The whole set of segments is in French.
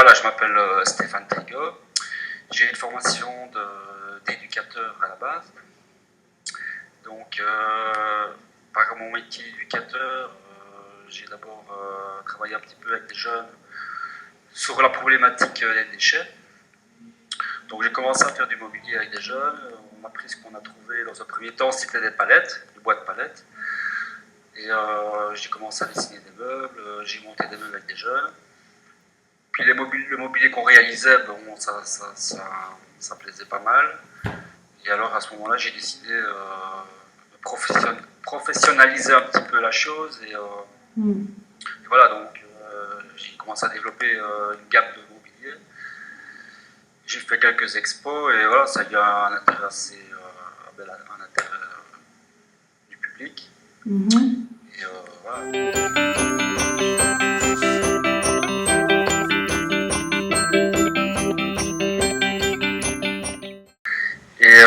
voilà, je m'appelle Stéphane Trigot. J'ai une formation d'éducateur à la base. Donc, par mon métier d'éducateur, j'ai d'abord travaillé un petit peu avec des jeunes sur la problématique des déchets. Donc, j'ai commencé à faire du mobilier avec des jeunes. On a pris ce qu'on a trouvé dans un premier temps, c'était des palettes, des boîtes palettes. Et j'ai commencé à dessiner des meubles, j'ai monté des meubles avec des jeunes. Puis le mobilier qu'on réalisait, bon, ça plaisait pas mal. Et alors à ce moment-là, j'ai décidé de professionnaliser un petit peu la chose. Et voilà, donc j'ai commencé à développer une gamme de mobilier. J'ai fait quelques expos et voilà, ça a eu un intérêt un intérêt du public. Et voilà. Et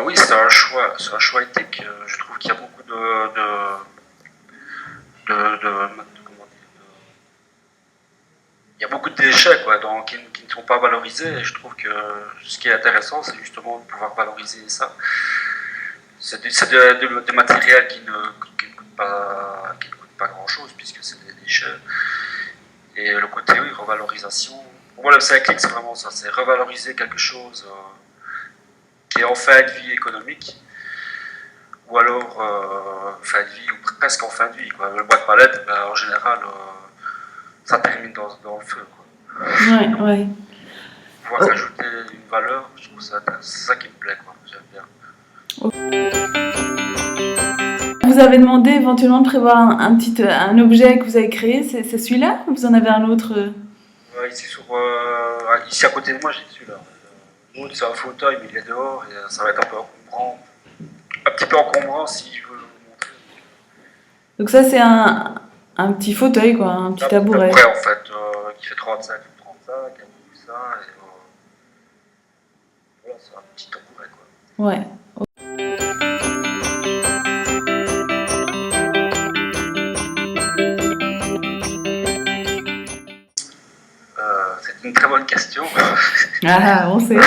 oui, c'est un choix éthique. Je trouve qu'il y a beaucoup comment dire, il y a beaucoup de déchets quoi, qui ne sont pas valorisés. Et je trouve que ce qui est intéressant, c'est justement de pouvoir valoriser ça. C'est de matériel qui ne coûte pas grand-chose puisque c'est des déchets. Et le côté oui, revalorisation. Pour moi, le cycling, c'est vraiment ça, c'est revaloriser quelque chose qui est en fin de vie économique, ou alors fin de vie, ou presque en fin de vie. Quoi. Le bois de palette, ben, en général, ça termine dans le feu. Quoi. Ouais. Pouvoir rajouter une valeur, je trouve ça, c'est ça qui me plaît, quoi. J'aime bien. Vous avez demandé éventuellement de prévoir un objet que vous avez créé, c'est celui-là ou vous en avez un autre? Ici à côté de moi, j'ai celui-là. L'autre, c'est un fauteuil, mais il est dehors et ça va être un peu encombrant. Un petit peu encombrant si je veux vous montrer. Donc ça c'est un petit fauteuil quoi, un petit tabouret. Tabouret en fait, qui fait 35 x 35, un coussin et voilà, c'est un petit tabouret quoi. Ouais. C'est une très bonne question. Ah, on sait. Moi,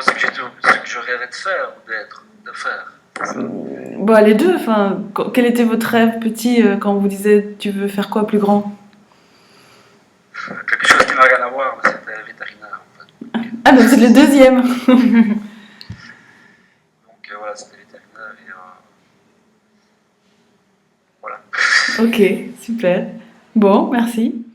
ce que je rêvais de faire ou de faire. Bon, les deux, enfin, quel était votre rêve petit quand vous disiez tu veux faire quoi plus grand? Quelque chose qui n'a rien à voir, mais c'était vétérinaire en fait. Ah, donc c'est le deuxième. Donc voilà, c'était vétérinaire et voilà. Ok, super. Bon, merci.